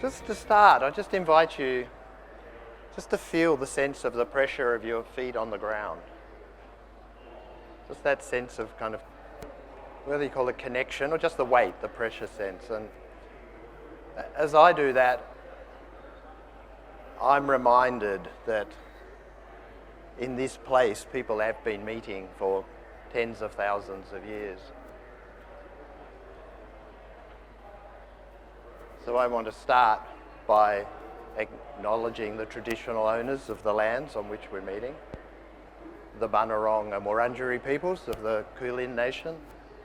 Just to start, I just invite you just to feel the sense of the pressure of your feet on the ground. Just that sense of kind of, whether you call it connection or just the weight, the pressure sense. And as I do that, I'm reminded that in this place, people have been meeting for tens of thousands of years. So I want to start by acknowledging the traditional owners of the lands on which we're meeting, the Bunurong and Wurundjeri peoples of the Kulin Nation,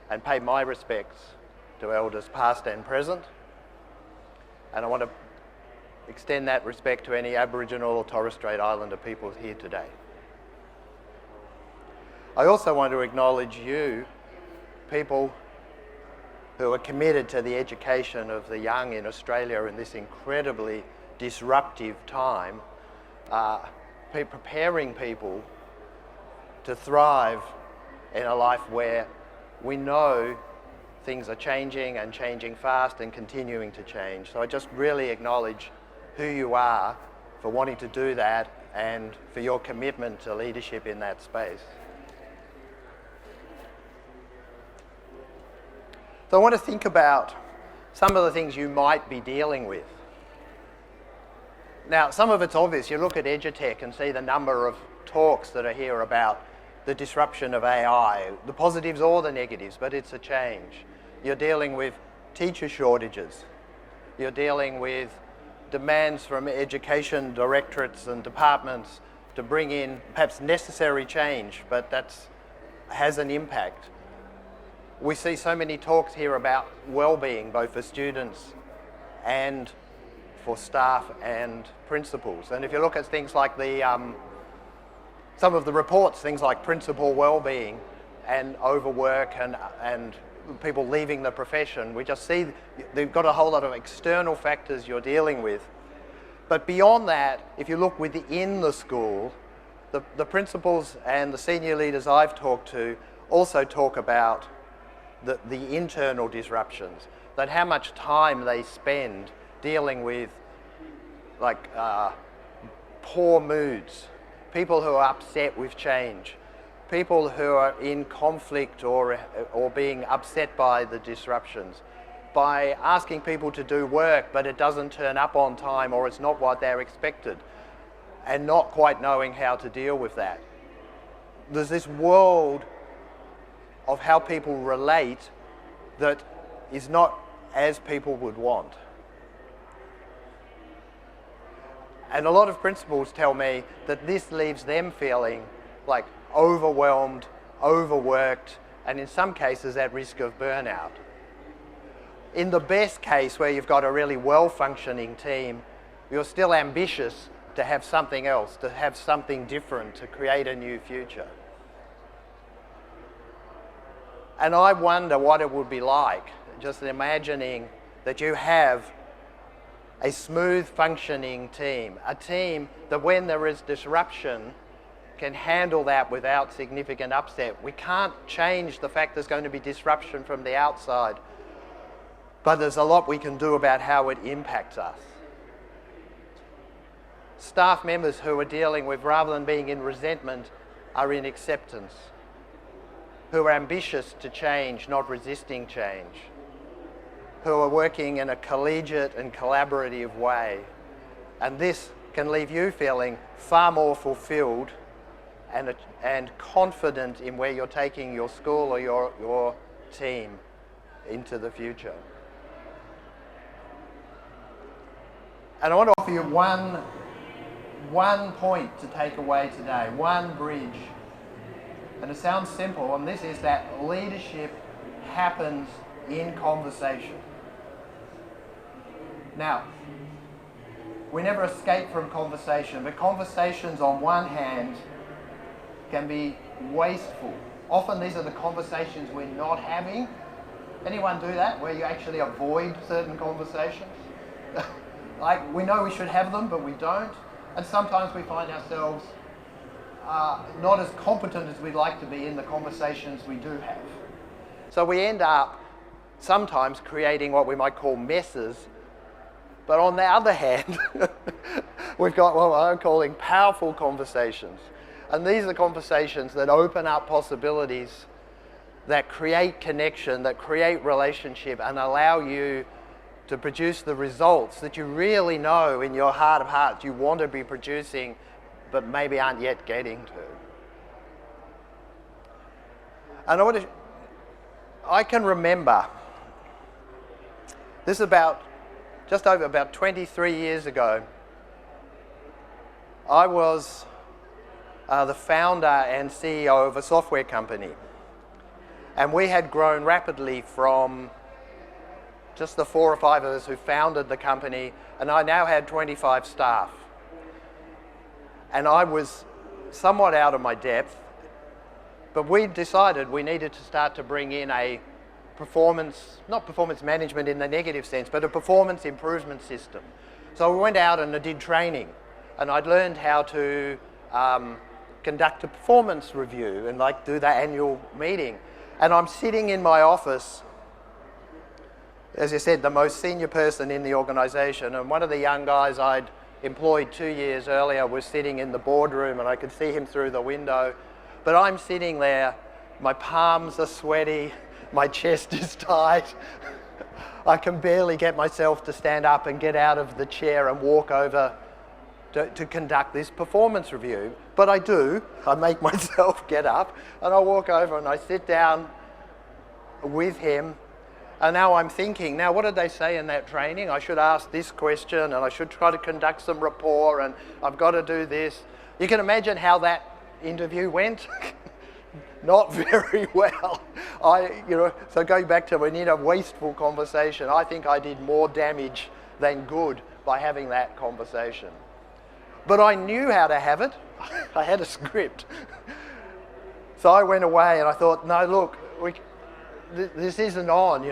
and pay my respects to elders past and present. And I want to extend that respect to any Aboriginal or Torres Strait Islander peoples here today. I also want to acknowledge you, people who are committed to the education of the young in Australia in this incredibly disruptive time, preparing people to thrive in a life where we know things are changing and changing fast and continuing to change. So I just really acknowledge who you are for wanting to do that and for your commitment to leadership in that space. So I want to think about some of the things you might be dealing with. Now, some of it's obvious. You look at EduTech and see the number of talks that are here about the disruption of AI, the positives or the negatives, but it's a change. You're dealing with teacher shortages. You're dealing with demands from education directorates and departments to bring in perhaps necessary change, but that has an impact. We see so many talks here about well-being, both for students and for staff and principals. And if you look at things like some of the reports, things like principal well-being and overwork and people leaving the profession, we just see they've got a whole lot of external factors you're dealing with. But beyond that, if you look within the school, the principals and the senior leaders I've talked to also talk about the internal disruptions, that how much time they spend dealing with poor moods, people who are upset with change, people who are in conflict or being upset by the disruptions, by asking people to do work but it doesn't turn up on time or it's not what they're expected, and not quite knowing how to deal with that. There's this world of how people relate that is not as people would want. And a lot of principals tell me that this leaves them feeling like overwhelmed, overworked, and in some cases at risk of burnout. In the best case, where you've got a really well-functioning team, you're still ambitious to have something else, to have something different, to create a new future. And I wonder what it would be like, just imagining that you have a smooth functioning team, a team that when there is disruption can handle that without significant upset. We can't change the fact there's going to be disruption from the outside, but there's a lot we can do about how it impacts us. Staff members who are dealing with, rather than being in resentment, are in acceptance, who are ambitious to change, not resisting change, who are working in a collegiate and collaborative way. And this can leave you feeling far more fulfilled and confident in where you're taking your school or your team into the future. And I want to offer you one point to take away today, one bridge. And it sounds simple, and this is that leadership happens in conversation. Now, we never escape from conversation, but conversations on one hand can be wasteful. Often these are the conversations we're not having. Anyone do that, where you actually avoid certain conversations? Like, we know we should have them, but we don't. And sometimes we find ourselves not as competent as we'd like to be in the conversations we do have. So we end up sometimes creating what we might call messes But on the other hand, we've got what I'm calling powerful conversations. And these are conversations that open up possibilities, that create connection, that create relationship, and allow you to produce the results that you really know in your heart of hearts you want to be producing, but maybe aren't yet getting to. And I can remember, this is just over about 23 years ago, I was the founder and CEO of a software company. And we had grown rapidly from just the 4 or 5 of us who founded the company, and I now had 25 staff. And I was somewhat out of my depth, but we decided we needed to start to bring in a not performance management in the negative sense, but a performance improvement system. So we went out and I did training, and I'd learned how to conduct a performance review and do the annual meeting. And I'm sitting in my office, as I said, the most senior person in the organization, and one of the young guys I'd employed 2 years earlier was sitting in the boardroom, and I could see him through the window. But I'm sitting there, my palms are sweaty, my chest is tight. I can barely get myself to stand up and get out of the chair and walk over to conduct this performance review. But I do. I make myself get up and I walk over and I sit down with him. And now I'm thinking, now what did they say in that training? I should ask this question and I should try to conduct some rapport and I've got to do this. You can imagine how that interview went. Not very well. So going back to we need a wasteful conversation, I think I did more damage than good by having that conversation. But I knew how to have it. I had a script. So I went away and I thought, no, look, this isn't on,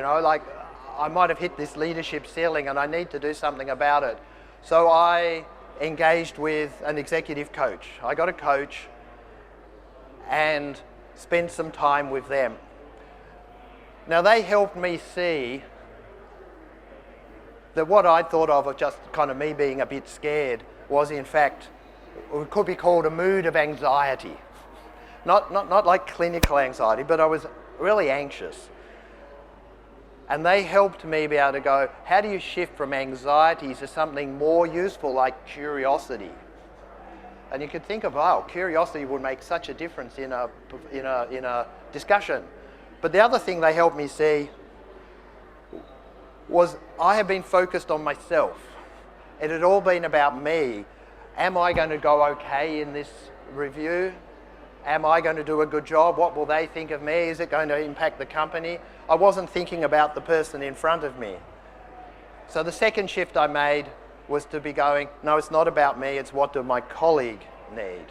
I might have hit this leadership ceiling and I need to do something about it. So I engaged with an executive coach. I got a coach and spent some time with them. Now they helped me see that what I thought of just kind of me being a bit scared was in fact, it could be called a mood of anxiety. Not like clinical anxiety, but I was really anxious. And they helped me be able to go, how do you shift from anxiety to something more useful like curiosity? And you could think of, curiosity would make such a difference in a discussion. But the other thing they helped me see was I had been focused on myself. It had all been about me. Am I going to go okay in this review? Am I going to do a good job? What will they think of me? Is it going to impact the company? I wasn't thinking about the person in front of me. So the second shift I made was to be going, no, it's not about me, it's what do my colleague need.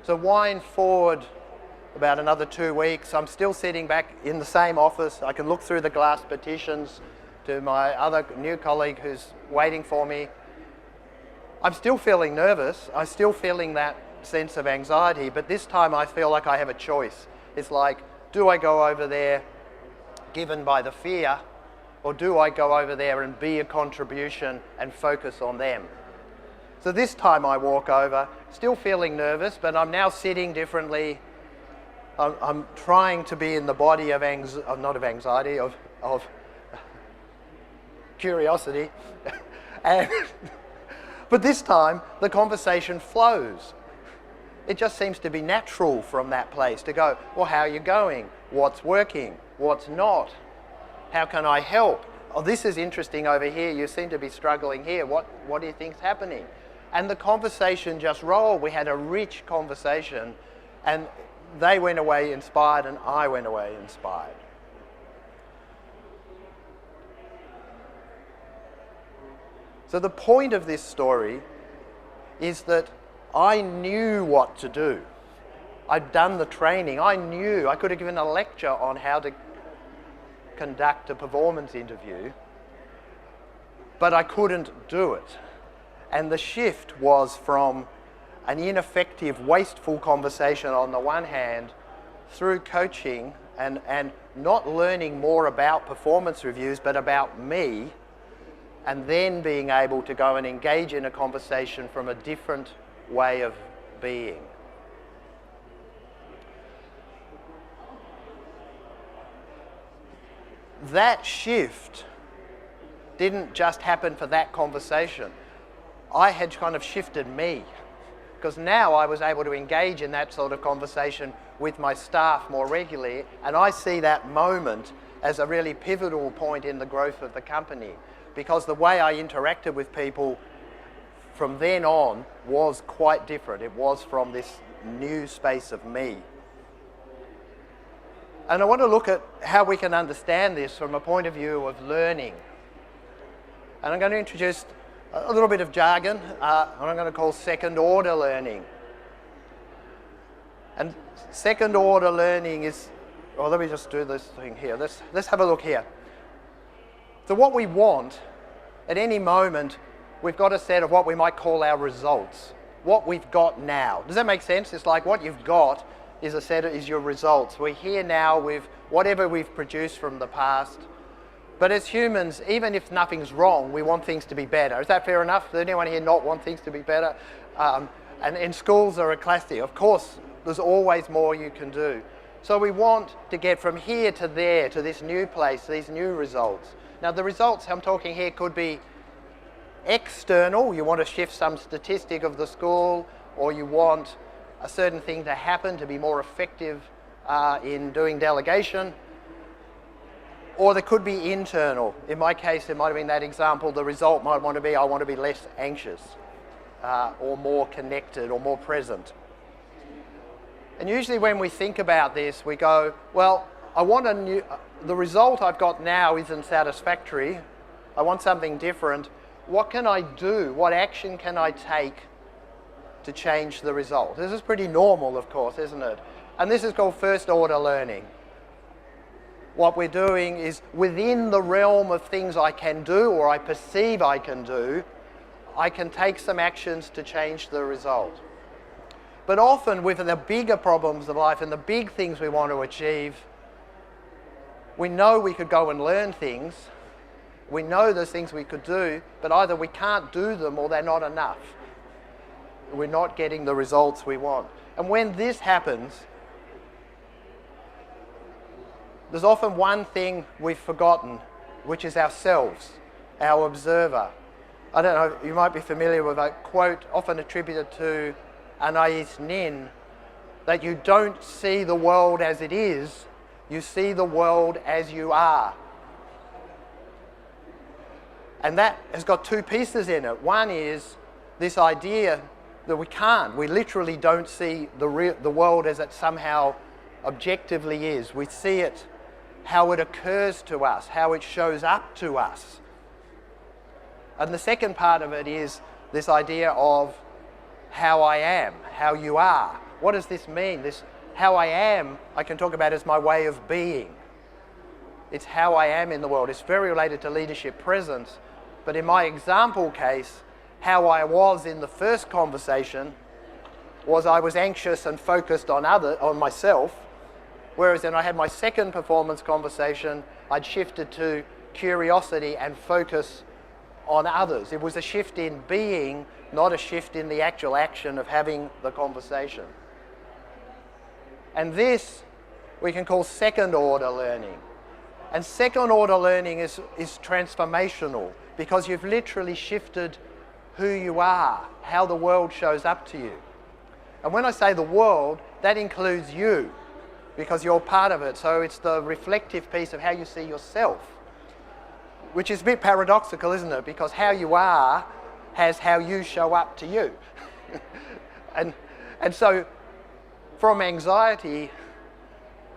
So wind forward about another 2 weeks, I'm still sitting back in the same office. I can look through the glass partitions to my other new colleague who's waiting for me. I'm still feeling nervous, I'm still feeling that sense of anxiety, but this time I feel like I have a choice. It's like, do I go over there given by the fear, or do I go over there and be a contribution and focus on them? So this time I walk over, still feeling nervous, but I'm now sitting differently. I'm trying to be in the body of curiosity. But this time the conversation flows. It just seems to be natural from that place to go, well, how are you going? What's working? What's not? How can I help? Oh, this is interesting over here. You seem to be struggling here. What do you think's happening? And the conversation just rolled. We had a rich conversation, and they went away inspired, and I went away inspired. So the point of this story is that I knew what to do. I'd done the training. I knew. I could have given a lecture on how to conduct a performance interview, but I couldn't do it. And the shift was from an ineffective, wasteful conversation on the one hand, through coaching and not learning more about performance reviews, but about me, and then being able to go and engage in a conversation from a different way of being. That shift didn't just happen for that conversation. I had kind of shifted me, because now I was able to engage in that sort of conversation with my staff more regularly, and I see that moment as a really pivotal point in the growth of the company, because the way I interacted with people from then on was quite different. It was from this new space of me. And I want to look at how we can understand this from a point of view of learning. And I'm going to introduce a little bit of jargon, and I'm going to call second order learning. And second order learning is, well, let me just do this thing here. Let's have a look here. So what we want, at any moment, we've got a set of what we might call our results, what we've got now. Does that make sense? It's like what you've got is your results. We're here now with whatever we've produced from the past. But as humans, even if nothing's wrong, we want things to be better. Is that fair enough? Does anyone here not want things to be better? And schools are a classic. Of course, there's always more you can do. So we want to get from here to there, to this new place, these new results. Now the results I'm talking here could be external. You want to shift some statistic of the school, or you want a certain thing to happen to be more effective in doing delegation. Or there could be internal. In my case, it might have been that example. The result might want to be, I want to be less anxious, or more connected, or more present. And usually when we think about this, we go, well, the result I've got now isn't satisfactory. I want something different. What can I do? What action can I take to change the result? This is pretty normal, of course, isn't it? And this is called first order learning. What we're doing is within the realm of things I can do, or I perceive I can do, I can take some actions to change the result. But often with the bigger problems of life and the big things we want to achieve, we know we could go and learn things. We know there's things we could do, but either we can't do them or they're not enough. We're not getting the results we want. And when this happens, there's often one thing we've forgotten, which is ourselves, our observer. I don't know, you might be familiar with a quote often attributed to Anais Nin, that you don't see the world as it is, you see the world as you are. And that has got two pieces in it. One is this idea that we literally don't see the world as it somehow objectively is. We see it how it occurs to us, how it shows up to us. And the second part of it is this idea of how I am, how you are. What does this mean? This how I am, I can talk about as my way of being. It's how I am in the world. It's very related to leadership presence. But in my example case, how I was in the first conversation was I was anxious and focused on myself, whereas when I had my second performance conversation, I'd shifted to curiosity and focus on others. It was a shift in being, not a shift in the actual action of having the conversation. And this we can call second order learning. And second order learning is transformational, because you've literally shifted who you are, how the world shows up to you. And when I say the world, that includes you, because you're part of it. So it's the reflective piece of how you see yourself, which is a bit paradoxical, isn't it? Because how you are has how you show up to you. and so from anxiety,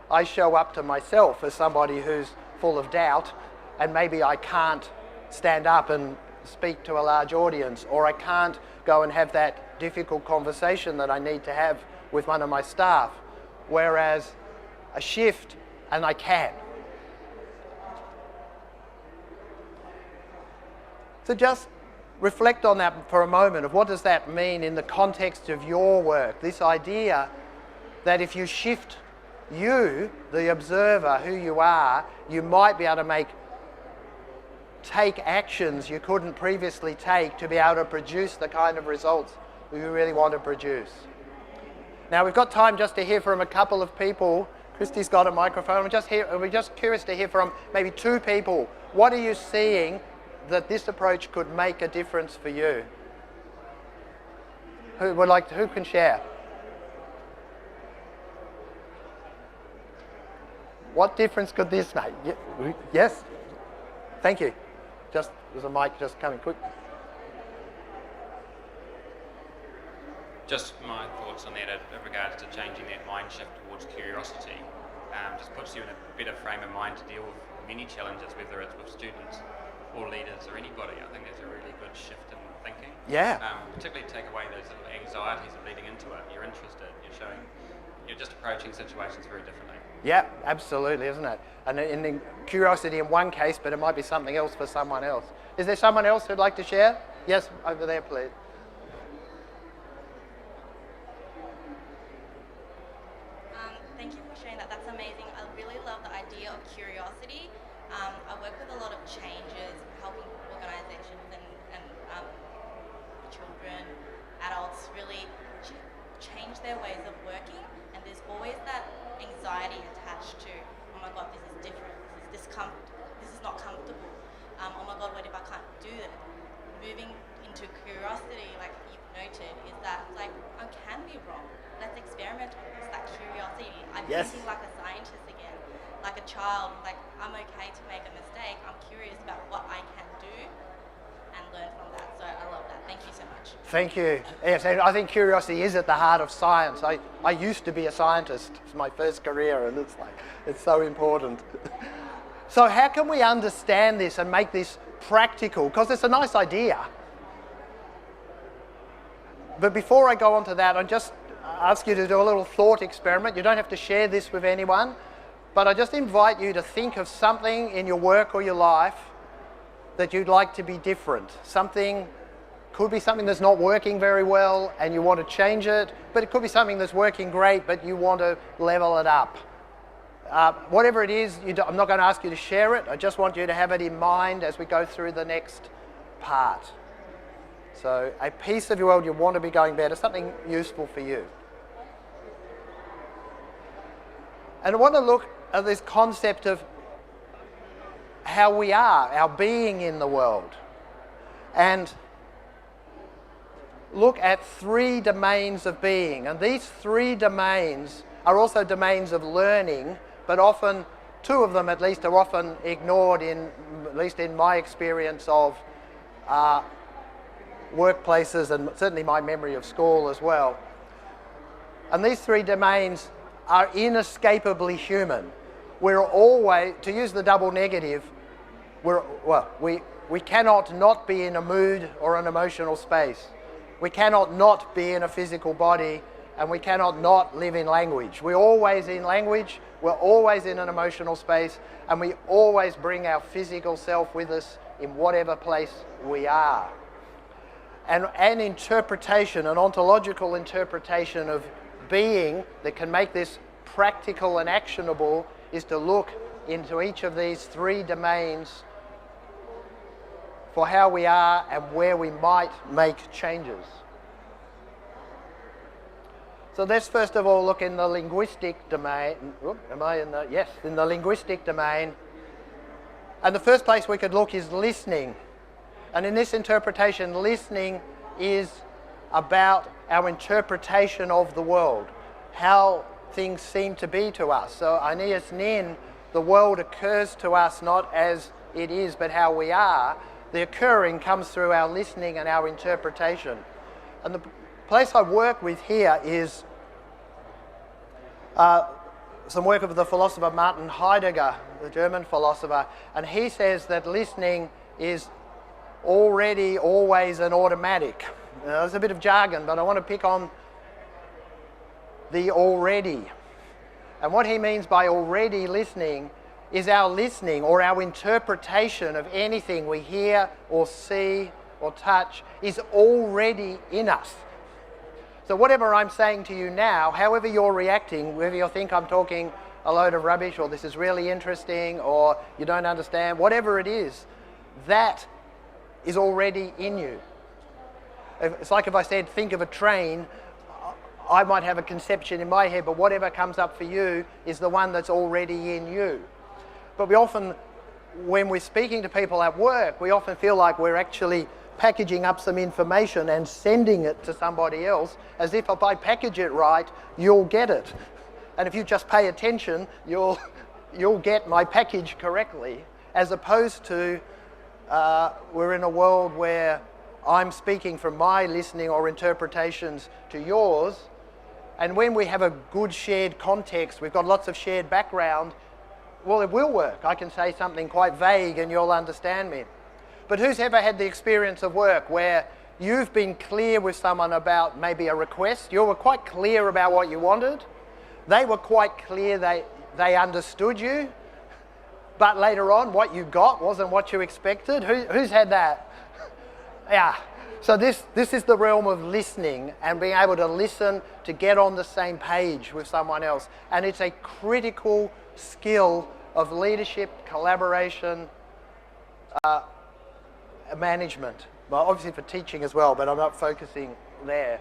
I show up to myself as somebody who's full of doubt, and maybe I can't stand up and speak to a large audience, or I can't go and have that difficult conversation that I need to have with one of my staff. Whereas a shift, and I can. So just reflect on that for a moment, of what does that mean in the context of your work? This idea that if you shift you, the observer, who you are, you might be able to make take actions you couldn't previously take to be able to produce the kind of results you really want to produce. Now we've got time just to hear from a couple of people. Christy's got a microphone. We're just curious to hear from maybe two people. What are you seeing that this approach could make a difference for you? Who can share? What difference could this make? Yes? Thank you. There's a mic just coming quick. Just my thoughts on that in regards to changing that mind shift towards curiosity. Just puts you in a better frame of mind to deal with many challenges, whether it's with students or leaders or anybody. I think that's a really good shift in thinking. Yeah. Particularly take away those little anxieties of leading into it. You're interested, you're just approaching situations very differently. Yeah, absolutely, isn't it? And in curiosity in one case, but it might be something else for someone else. Is there someone else who'd like to share? Yes, over there, please. Thank you for sharing that. That's amazing. I really love the idea of curiosity. I work with a lot of changes, helping organizations and children, adults really change their ways of working. And there's always that anxiety attached to, oh my God, this is different. This is not comfortable. Oh my God, what if I can't do it? Moving into curiosity, like you've noted, is that like I can be wrong. Let's experiment with this, that curiosity. I'm thinking like a scientist again, like a child. Like I'm okay to make a mistake. I'm curious about what I can do and learn from that. So I love that. Thank you so much. Thank you. Yes, and I think curiosity is at the heart of science. I used to be a scientist. It's my first career, and it's so important. So how can we understand this and make this practical? Because it's a nice idea. But before I go on to that, I just ask you to do a little thought experiment. You don't have to share this with anyone, but I just invite you to think of something in your work or your life that you'd like to be different. Could be something that's not working very well and you want to change it, but it could be something that's working great but you want to level it up. Whatever it is, I'm not going to ask you to share it. I just want you to have it in mind as we go through the next part. So a piece of your world you want to be going better, something useful for you. And I want to look at this concept of how we are, our being in the world. And look at three domains of being. And these three domains are also domains of learning, but often, two of them at least, are often ignored at least in my experience of workplaces and certainly my memory of school as well. And these three domains are inescapably human. We're always, to use the double negative, we cannot not be in a mood or an emotional space. We cannot not be in a physical body, and we cannot not live in language. We're always in language, we're always in an emotional space, and we always bring our physical self with us in whatever place we are. And an interpretation, an ontological interpretation of being that can make this practical and actionable is to look into each of these three domains for how we are and where we might make changes. So let's first of all look in the linguistic domain. In the linguistic domain. And the first place we could look is listening. And in this interpretation, listening is about our interpretation of the world, how things seem to be to us. So Aeneas Nin, the world occurs to us not as it is, but how we are. The occurring comes through our listening and our interpretation. And the place I work with here is some work of the philosopher Martin Heidegger, the German philosopher, and he says that listening is already, always, and automatic. Now, there's a bit of jargon, but I want to pick on the already. And what he means by already listening is our listening or our interpretation of anything we hear or see or touch is already in us. So whatever I'm saying to you now, however you're reacting, whether you think I'm talking a load of rubbish or this is really interesting or you don't understand, whatever it is, that is already in you. It's like if I said, think of a train, I might have a conception in my head, but whatever comes up for you is the one that's already in you. But we often, when we're speaking to people at work, we often feel like we're actually packaging up some information and sending it to somebody else, as if I package it right, you'll get it. And if you just pay attention, you'll get my package correctly, as opposed to we're in a world where I'm speaking from my listening or interpretations to yours, and when we have a good shared context, we've got lots of shared background, well, it will work. I can say something quite vague and you'll understand me. But who's ever had the experience of work where you've been clear with someone about maybe a request, you were quite clear about what you wanted, they were quite clear they understood you, but later on what you got wasn't what you expected? Who's had that? Yeah. So this is the realm of listening and being able to listen to get on the same page with someone else. And it's a critical skill of leadership, collaboration, management. Well, obviously for teaching as well, but I'm not focusing there.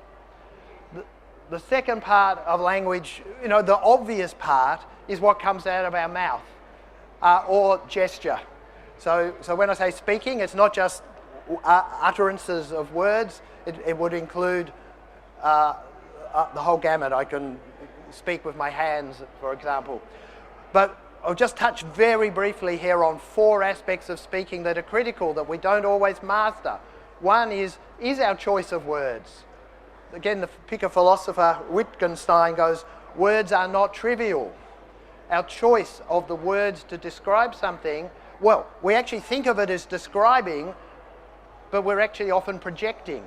The second part of language, the obvious part is what comes out of our mouth or gesture. So when I say speaking, it's not just utterances of words. It would include the whole gamut. I can speak with my hands, for example. But I'll just touch very briefly here on 4 aspects of speaking that are critical that we don't always master. One is our choice of words. Again, pick a philosopher, Wittgenstein goes, words are not trivial. Our choice of the words to describe something, well, we actually think of it as describing, but we're actually often projecting.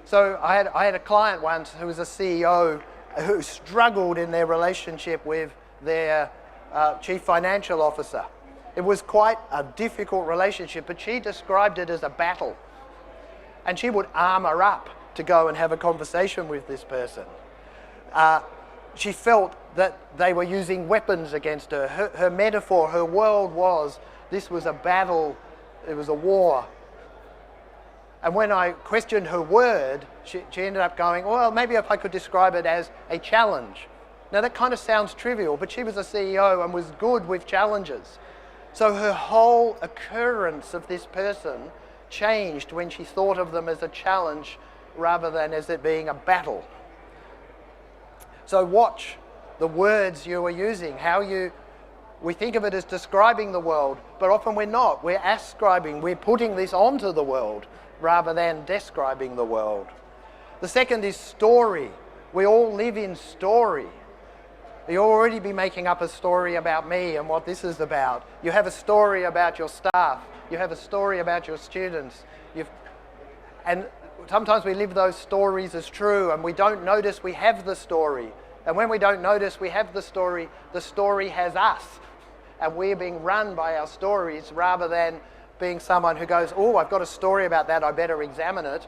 So I had a client once who was a CEO who struggled in their relationship with their chief financial officer. It was quite a difficult relationship, but she described it as a battle. And she would armour up to go and have a conversation with this person. She felt that they were using weapons against her. Her metaphor, her world was, this was a battle, it was a war. And when I questioned her word, she ended up going, well, maybe if I could describe it as a challenge. Now that kind of sounds trivial, but she was a CEO and was good with challenges. So her whole occurrence of this person changed when she thought of them as a challenge rather than as it being a battle. So watch the words you are using, we think of it as describing the world, but often we're not. We're ascribing, we're putting this onto the world rather than describing the world. The second is story. We all live in story. You'll already be making up a story about me and what this is about. You have a story about your staff. You have a story about your students. And sometimes we live those stories as true and we don't notice we have the story. And when we don't notice we have the story has us. And we're being run by our stories rather than being someone who goes, oh, I've got a story about that, I better examine it.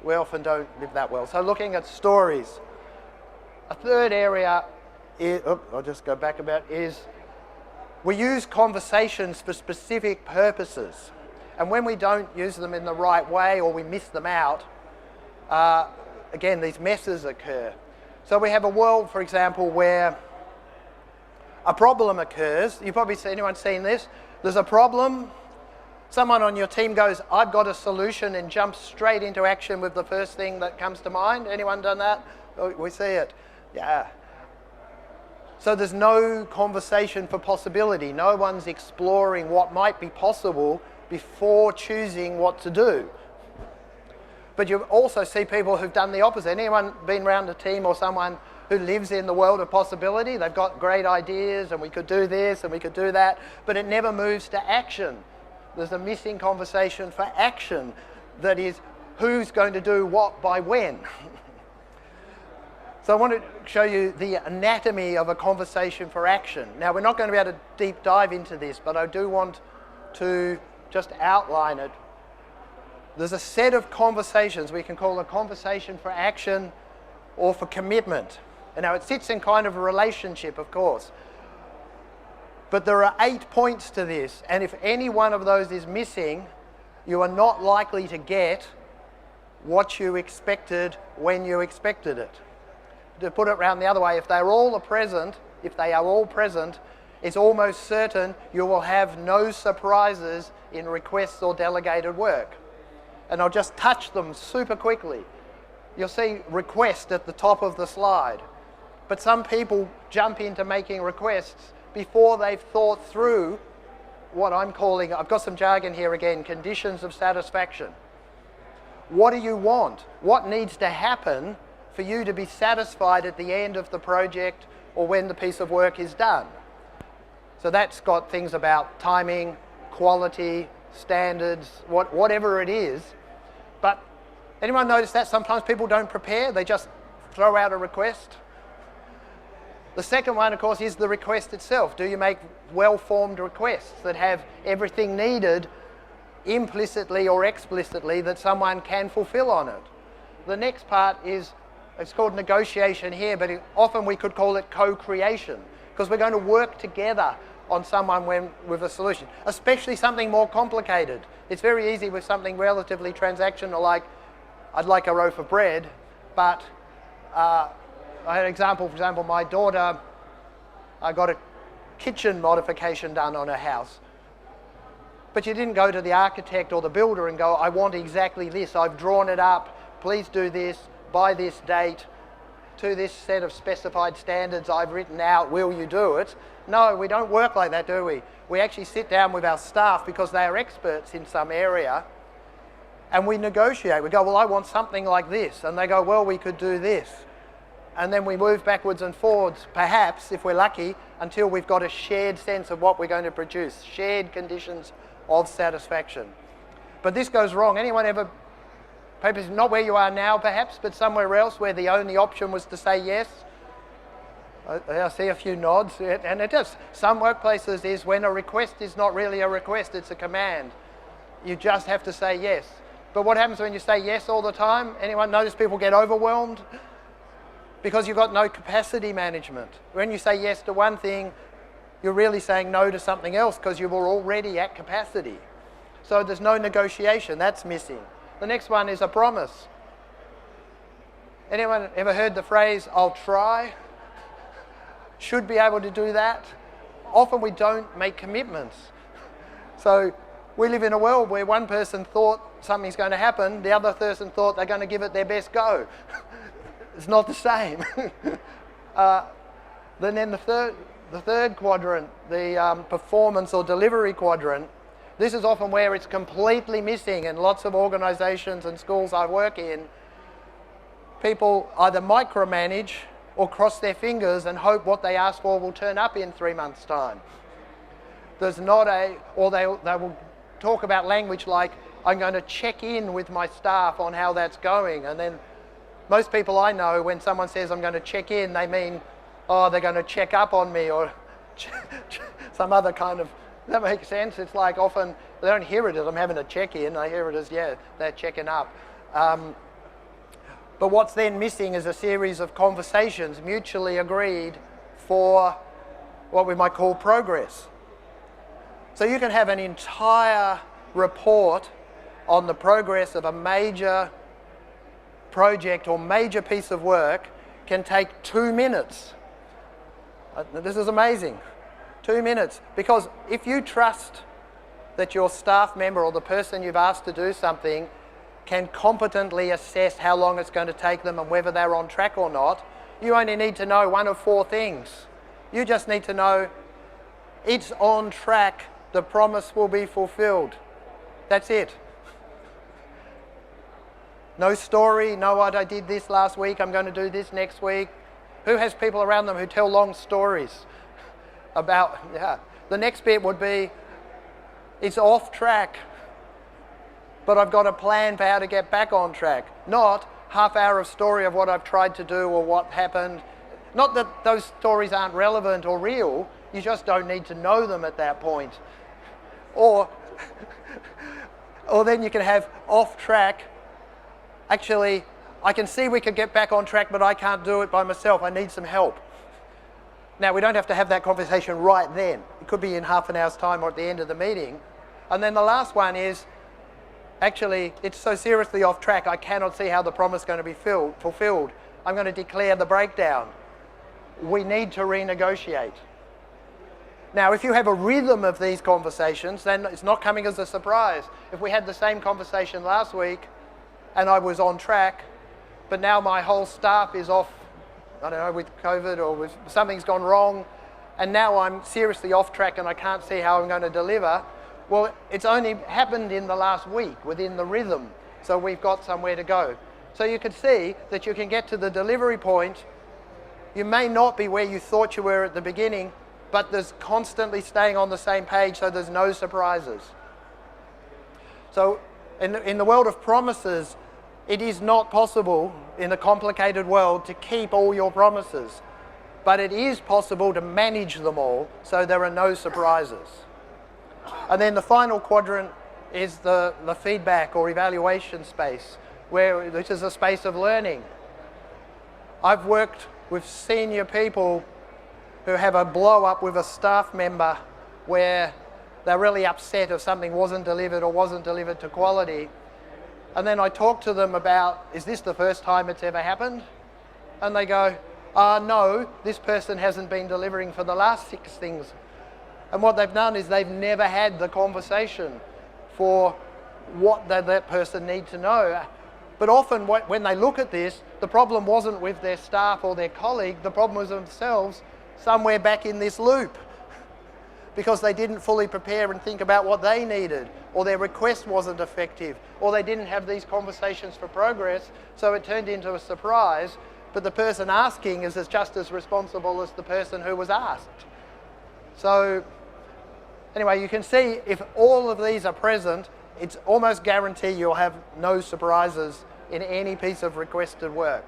We often don't live that well. So looking at stories. A third area I'll just go back a bit, is we use conversations for specific purposes. And when we don't use them in the right way or we miss them out, again, these messes occur. So we have a world, for example, where a problem occurs. You've probably seen, anyone seen this? There's a problem. Someone on your team goes, I've got a solution, and jumps straight into action with the first thing that comes to mind. Anyone done that? Oh, we see it. Yeah. So there's no conversation for possibility. No one's exploring what might be possible before choosing what to do. But you also see people who've done the opposite. Anyone been around a team or someone who lives in the world of possibility? They've got great ideas and we could do this and we could do that, but it never moves to action. There's a missing conversation for action that is who's going to do what by when. So I want to show you the anatomy of a conversation for action. Now, we're not going to be able to deep dive into this, but I do want to just outline it. There's a set of conversations we can call a conversation for action or for commitment. And now it sits in kind of a relationship, of course. But there are 8 points to this, and if any one of those is missing, you are not likely to get what you expected when you expected it. To put it around the other way, if they are all present, it's almost certain you will have no surprises in requests or delegated work. And I'll just touch them super quickly. You'll see request at the top of the slide. But some people jump into making requests before they've thought through what I'm calling, I've got some jargon here again, conditions of satisfaction. What do you want? What needs to happen for you to be satisfied at the end of the project or when the piece of work is done? So that's got things about timing, quality, standards, whatever it is. But anyone notice that sometimes people don't prepare, they just throw out a request? The second one, of course, is the request itself. Do you make well-formed requests that have everything needed implicitly or explicitly that someone can fulfill on it? The next part is, it's called negotiation here, but often we could call it co-creation, because we're going to work together on someone with a solution, especially something more complicated. It's very easy with something relatively transactional, like I'd like a loaf of bread, but I had an example, for example, my daughter, I got a kitchen modification done on her house. But you didn't go to the architect or the builder and go, I want exactly this, I've drawn it up, please do this, by this date, to this set of specified standards I've written out, will you do it? No, we don't work like that, do we? We actually sit down with our staff because they are experts in some area, and we negotiate. We go, well, I want something like this. And they go, well, we could do this. And then we move backwards and forwards, perhaps, if we're lucky, until we've got a shared sense of what we're going to produce, shared conditions of satisfaction. But this goes wrong. Anyone ever, perhaps not where you are now perhaps, but somewhere else where the only option was to say yes? I see a few nods, and it does. Some workplaces is when a request is not really a request, it's a command. You just have to say yes. But what happens when you say yes all the time? Anyone notice people get overwhelmed? Because you've got no capacity management. When you say yes to one thing, you're really saying no to something else because you were already at capacity. So there's no negotiation, that's missing. The next one is a promise. Anyone ever heard the phrase, I'll try? Should be able to do that. Often we don't make commitments. So we live in a world where one person thought something's going to happen, the other person thought they're going to give it their best go. It's not the same. Then the third quadrant, the performance or delivery quadrant, this is often where it's completely missing in lots of organisations and schools I work in. People either micromanage or cross their fingers and hope what they ask for will turn up in 3 months' time. There's not or they will talk about language like, I'm going to check in with my staff on how that's going, and then most people I know, when someone says I'm going to check in, they mean, oh, they're going to check up on me or some other kind of, does that make sense? It's like often, they don't hear it as I'm having a check-in, they hear it as, yeah, they're checking up. But what's then missing is a series of conversations mutually agreed for what we might call progress. So you can have an entire report on the progress of a major project or major piece of work can take 2 minutes. This is amazing. 2 minutes. Because if you trust that your staff member or the person you've asked to do something can competently assess how long it's going to take them and whether they're on track or not, you only need to know one of 4 things. You just need to know it's on track, the promise will be fulfilled. That's it. No story, no, what I did this last week, I'm going to do this next week. Who has people around them who tell long stories about, yeah. The next bit would be, it's off track, but I've got a plan for how to get back on track. Not half hour of story of what I've tried to do or what happened. Not that those stories aren't relevant or real, you just don't need to know them at that point. Or then you can have off track. Actually, I can see we could get back on track, but I can't do it by myself. I need some help. Now, we don't have to have that conversation right then. It could be in half an hour's time or at the end of the meeting. And then the last one is, actually, it's so seriously off track, I cannot see how the promise is going to be fulfilled. I'm going to declare the breakdown. We need to renegotiate. Now, if you have a rhythm of these conversations, then it's not coming as a surprise. If we had the same conversation last week and I was on track, but now my whole staff is off, I don't know, with COVID or with something's gone wrong, and now I'm seriously off track and I can't see how I'm going to deliver, well, it's only happened in the last week within the rhythm, so we've got somewhere to go. So you can see that you can get to the delivery point. You may not be where you thought you were at the beginning, but there's constantly staying on the same page, so there's no surprises. So in the world of promises, it is not possible in a complicated world to keep all your promises, but it is possible to manage them all so there are no surprises. And then the final quadrant is the feedback or evaluation space, which is a space of learning. I've worked with senior people who have a blow up with a staff member where they're really upset if something wasn't delivered or wasn't delivered to quality. And then I talk to them about, is this the first time it's ever happened? And they go, no, this person hasn't been delivering for the last 6 things. And what they've done is they've never had the conversation for what that person needs to know. But often when they look at this, the problem wasn't with their staff or their colleague, the problem was themselves somewhere back in this loop because they didn't fully prepare and think about what they needed, or their request wasn't effective, or they didn't have these conversations for progress, so it turned into a surprise, but the person asking is just as responsible as the person who was asked. So anyway, you can see if all of these are present, it's almost guaranteed you'll have no surprises in any piece of requested work.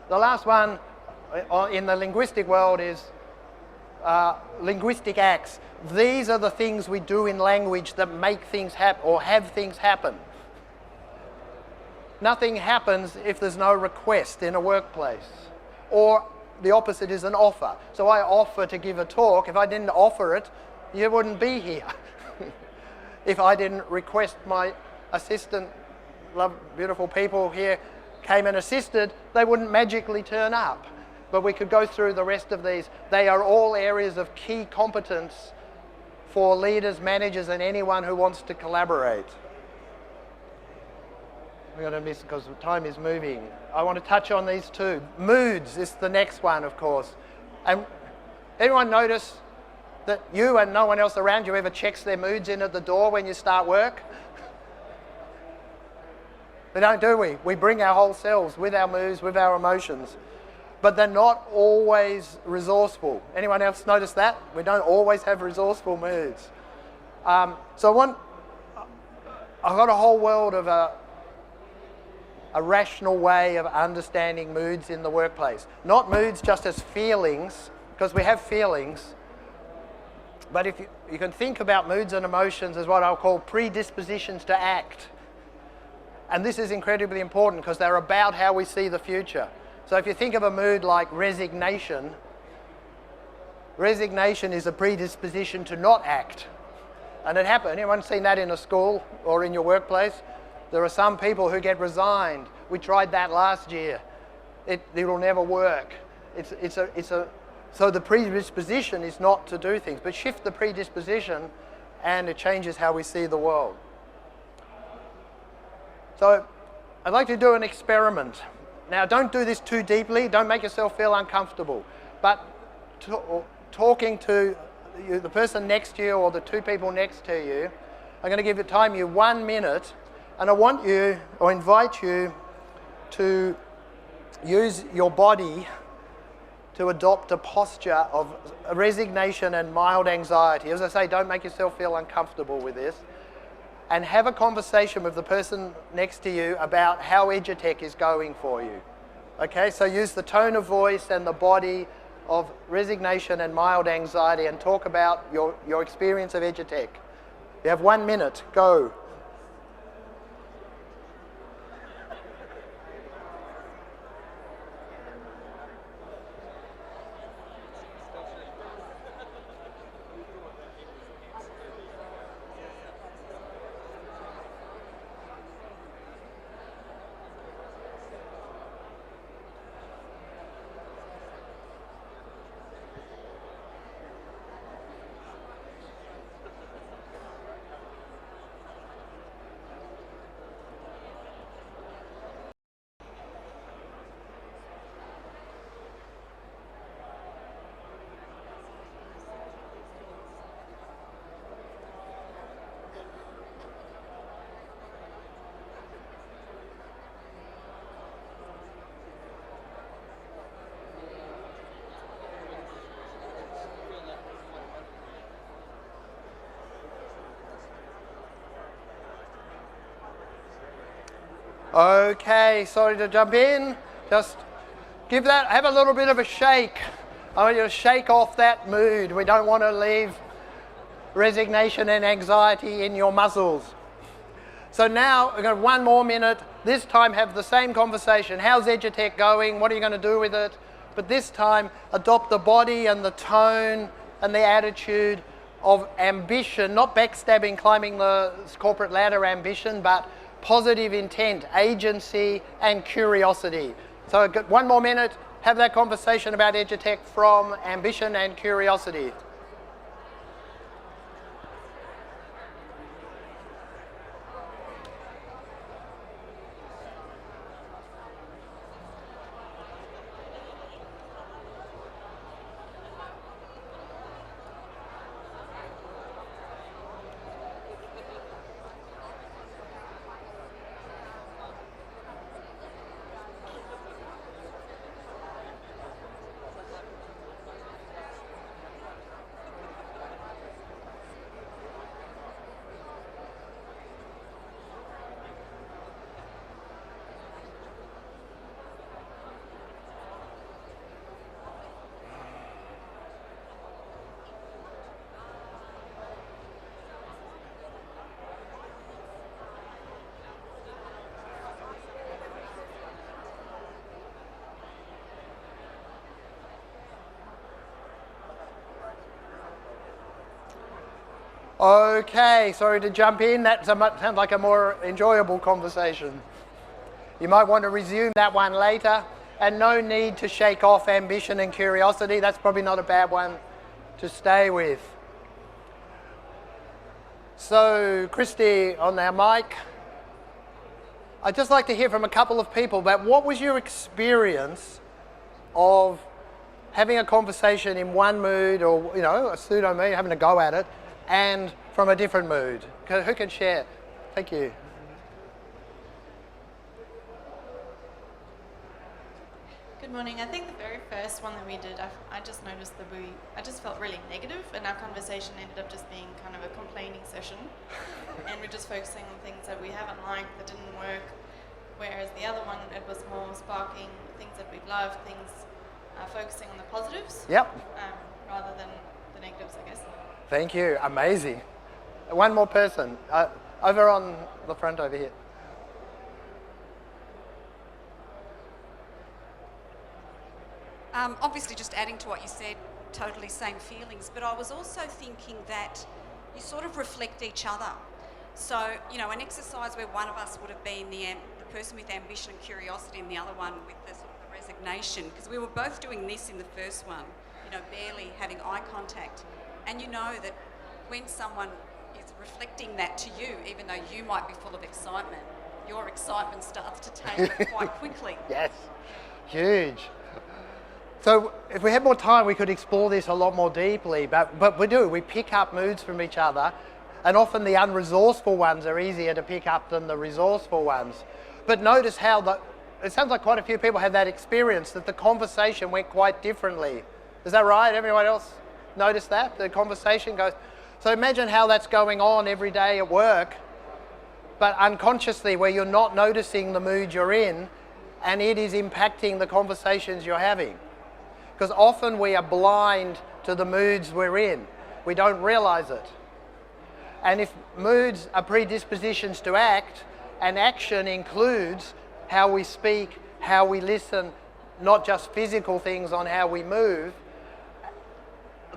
The last one in the linguistic world is linguistic acts. These are the things we do in language that make things happen or have things happen. Nothing happens if there's no request in a workplace, or the opposite is an offer. So I offer to give a talk. If I didn't offer it, you wouldn't be here. If I didn't request my assistant, beautiful people here came and assisted, they wouldn't magically turn up. But we could go through the rest of these. They are all areas of key competence for leaders, managers, and anyone who wants to collaborate. We're going to miss because time is moving. I want to touch on these two. Moods is the next one, of course. And anyone notice that you and no one else around you ever checks their moods in at the door when you start work? We don't, do we? We bring our whole selves with our moods, with our emotions. But they're not always resourceful. Anyone else notice that? We don't always have resourceful moods. So I've got a whole world of a rational way of understanding moods in the workplace. Not moods just as feelings, because we have feelings, but if you can think about moods and emotions as what I'll call predispositions to act. And this is incredibly important because they're about how we see the future. So if you think of a mood like resignation, resignation is a predisposition to not act. And it happens. Anyone seen that in a school or in your workplace? There are some people who get resigned. We tried that last year. It'll never work. So the predisposition is not to do things, but shift the predisposition and it changes how we see the world. So I'd like to do an experiment. Now, don't do this too deeply. Don't make yourself feel uncomfortable. But talking to the person next to you or the two people next to you, I'm going to give you 1 minute, and I want you or invite you to use your body to adopt a posture of resignation and mild anxiety. As I say, don't make yourself feel uncomfortable with this. And have a conversation with the person next to you about how EduTech is going for you. Okay, so use the tone of voice and the body of resignation and mild anxiety and talk about your experience of EduTech. You have 1 minute, go. Okay, sorry to jump in. Just have a little bit of a shake. I want you to shake off that mood. We don't want to leave resignation and anxiety in your muscles. So now, we're going to have 1 more minute. This time have the same conversation. How's EduTech going? What are you going to do with it? But this time, adopt the body and the tone and the attitude of ambition, not backstabbing, climbing the corporate ladder ambition, but positive intent, agency and curiosity. So 1 more minute, have that conversation about EduTech from ambition and curiosity. Okay, sorry to jump in. That sounds like a more enjoyable conversation. You might want to resume that one later, and no need to shake off ambition and curiosity. That's probably not a bad one to stay with. So, Christy on our mic. I'd just like to hear from a couple of people about what was your experience of having a conversation in one mood, or a pseudo mood, having a go at it, and from a different mood. Who can share? Thank you. Good morning. I think the very first one that we did, I just noticed that I just felt really negative, and our conversation ended up just being kind of a complaining session. And we're just focusing on things that we haven't liked, that didn't work. Whereas the other one, it was more sparking things that we loved, focusing on the positives. Yep. Rather than the negatives, I guess. Thank you. Amazing. One more person. Over on the front over here. Obviously, just adding to what you said, totally same feelings, but I was also thinking that you sort of reflect each other. So, an exercise where one of us would have been the person with ambition and curiosity and the other one with the sort of the resignation, because we were both doing this in the first one, barely having eye contact. And you know that when someone is reflecting that to you, even though you might be full of excitement, your excitement starts to taper quite quickly. Yes, huge. So if we had more time, we could explore this a lot more deeply, but we do. We pick up moods from each other, and often the unresourceful ones are easier to pick up than the resourceful ones. But notice how it sounds like quite a few people had that experience, that the conversation went quite differently. Is that right? Everyone else notice that? The conversation goes... So imagine how that's going on every day at work, but unconsciously, where you're not noticing the mood you're in, and it is impacting the conversations you're having. Because often we are blind to the moods we're in. We don't realize it. And if moods are predispositions to act, and action includes how we speak, how we listen, not just physical things on how we move,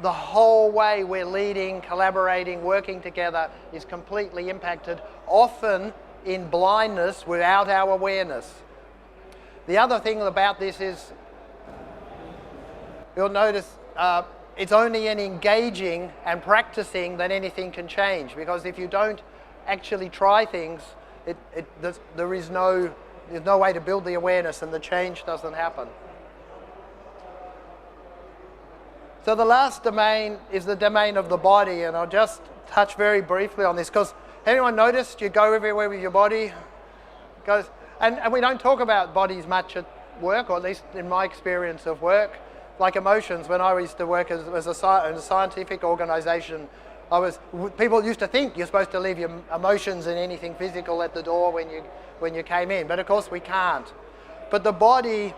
the whole way we're leading, collaborating, working together is completely impacted, often in blindness without our awareness. The other thing about this is, you'll notice it's only in engaging and practicing that anything can change, because if you don't actually try things, there's no way to build the awareness, and the change doesn't happen. So the last domain is the domain of the body, and I'll just touch very briefly on this, because anyone noticed you go everywhere with your body? And we don't talk about bodies much at work, or at least in my experience of work. Like emotions, when I used to work as a scientific organisation, People used to think you're supposed to leave your emotions and anything physical at the door when you came in, but of course we can't. But the body,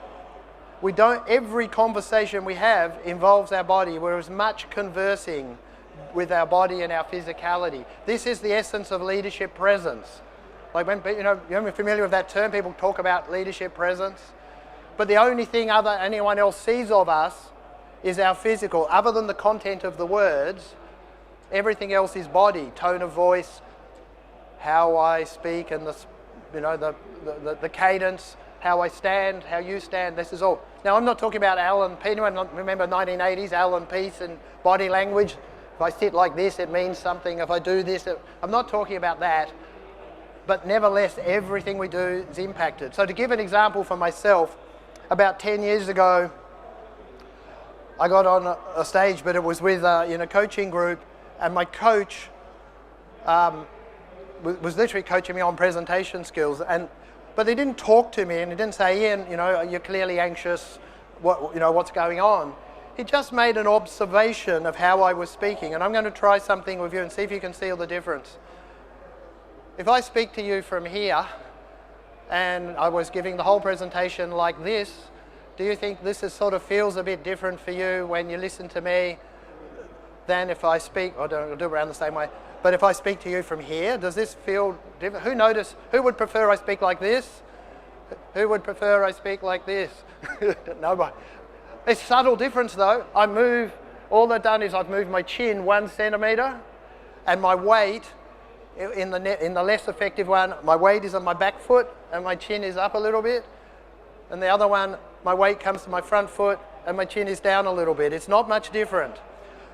every conversation we have involves our body. We're as much conversing with our body and our physicality. This is the essence of leadership presence. Like when, you're familiar with that term, people talk about leadership presence. But the only thing anyone else sees of us is our physical. Other than the content of the words, everything else is body, tone of voice, how I speak, and the cadence, how I stand, how you stand. This is all. Now, I'm not talking about Allen Peace. Anyone remember 1980s Allen Peace and body language? If I sit like this, it means something. If I do this, I'm not talking about that. But nevertheless, everything we do is impacted. So to give an example for myself, about 10 years ago, I got on a stage, but it was with in a coaching group, and my coach was literally coaching me on presentation skills. But they didn't talk to me, and he didn't say, Ian, you're clearly anxious. What's going on? He just made an observation of how I was speaking, and I'm going to try something with you and see if you can see the difference. If I speak to you from here, and I was giving the whole presentation like this, do you think this sort of feels a bit different for you when you listen to me than if I speak, I'll do it around the same way, but if I speak to you from here, does this feel different? Who would prefer I speak like this? Who would prefer I speak like this? Nobody. It's a subtle difference though. All I've done is I've moved my chin 1 centimetre, and my weight, in the less effective one, my weight is on my back foot and my chin is up a little bit. And the other one, my weight comes to my front foot and my chin is down a little bit. It's not much different.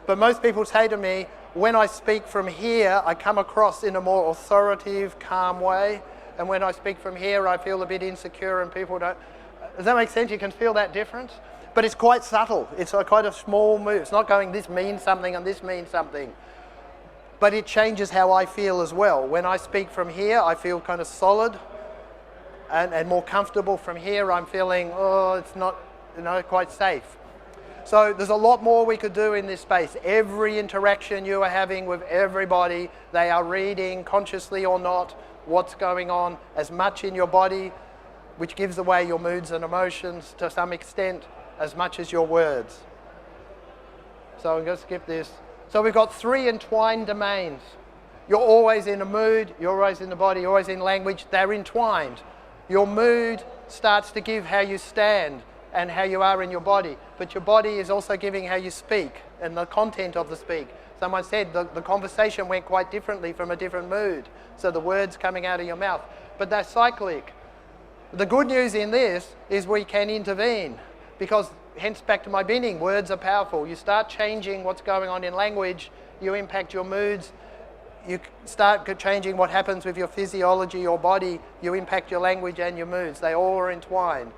But most people say to me, when I speak from here, I come across in a more authoritative, calm way. And when I speak from here, I feel a bit insecure and people don't. Does that make sense? You can feel that difference? But it's quite subtle. It's quite a small move. It's not going, this means something and this means something. But it changes how I feel as well. When I speak from here, I feel kind of solid and more comfortable. From here, I'm feeling, it's not quite safe. So there's a lot more we could do in this space. Every interaction you are having with everybody, they are reading, consciously or not, what's going on as much in your body, which gives away your moods and emotions to some extent, as much as your words. So I'm going to skip this. So we've got 3 entwined domains. You're always in a mood, you're always in the body, you're always in language. They're entwined. Your mood starts to give how you stand and how you are in your body. But your body is also giving how you speak and the content of the speak. Someone said the conversation went quite differently from a different mood. So the words coming out of your mouth. But they're cyclic. The good news in this is we can intervene, because hence back to my beginning, words are powerful. You start changing what's going on in language, you impact your moods, you start changing what happens with your physiology, your body, you impact your language and your moods. They all are entwined.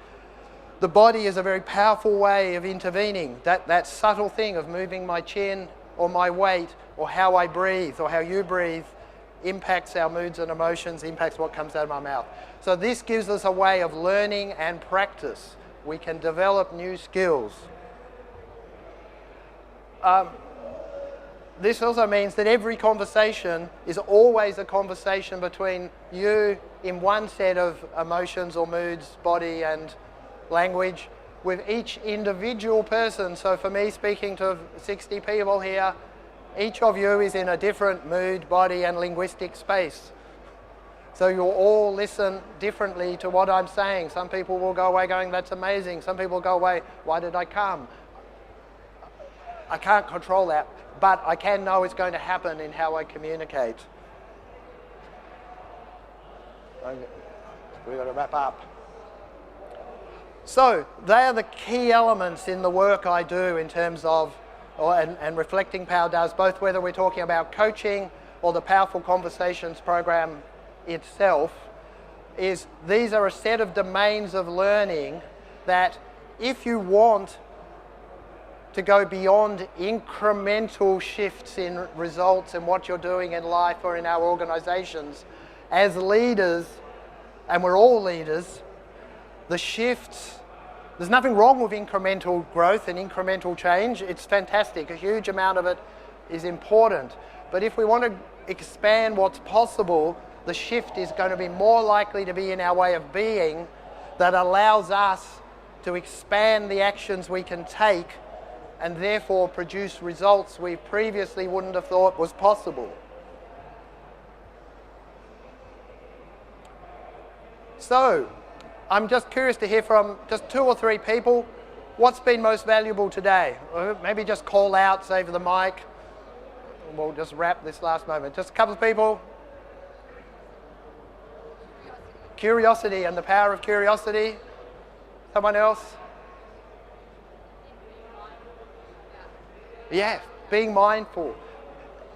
The body is a very powerful way of intervening. That subtle thing of moving my chin or my weight or how I breathe or how you breathe impacts our moods and emotions, impacts what comes out of my mouth. So this gives us a way of learning and practice. We can develop new skills. This also means that every conversation is always a conversation between you in one set of emotions or moods, body and language, with each individual person. So for me, speaking to 60 people here, each of you is in a different mood, body and linguistic space. So you'll all listen differently to what I'm saying. Some people will go away going, that's amazing. Some people go away, why did I come? I can't control that, but I can know it's going to happen in how I communicate. We've got to wrap up. So they are the key elements in the work I do in terms of, and Reflecting Power does, both whether we're talking about coaching or the Powerful Conversations program itself, is these are a set of domains of learning that if you want to go beyond incremental shifts in results and what you're doing in life or in our organizations, as leaders, and we're all leaders, the shifts, there's nothing wrong with incremental growth and incremental change. It's fantastic. A huge amount of it is important. But if we want to expand what's possible, the shift is going to be more likely to be in our way of being that allows us to expand the actions we can take and therefore produce results we previously wouldn't have thought was possible. So, I'm just curious to hear from just 2 or 3 people. What's been most valuable today? Or maybe just call out, save the mic. And we'll just wrap this last moment. Just a couple of people. Curiosity and the power of curiosity. Someone else? Yeah, being mindful.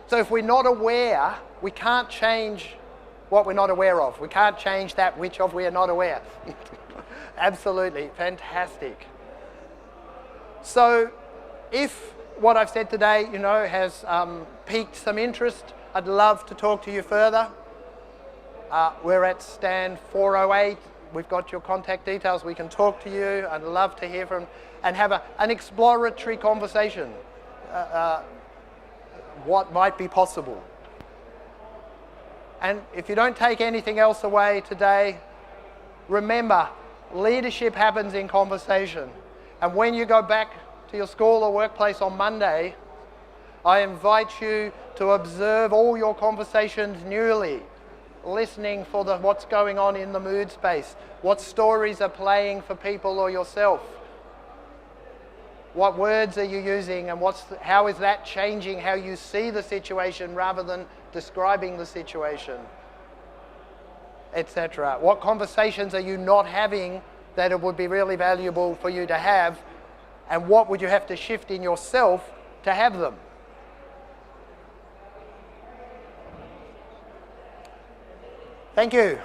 So if we're not aware, we can't change what we're not aware of. We can't change that which of we are not aware. Absolutely, fantastic. So if what I've said today, has piqued some interest, I'd love to talk to you further. We're at stand 408. We've got your contact details. We can talk to you. I'd love to hear from and have an exploratory conversation. What might be possible. And if you don't take anything else away today, remember, leadership happens in conversation. And when you go back to your school or workplace on Monday, I invite you to observe all your conversations newly, listening for what's going on in the mood space, what stories are playing for people or yourself. What words are you using and how is that changing how you see the situation rather than describing the situation, etc. What conversations are you not having that it would be really valuable for you to have, and what would you have to shift in yourself to have them? Thank you.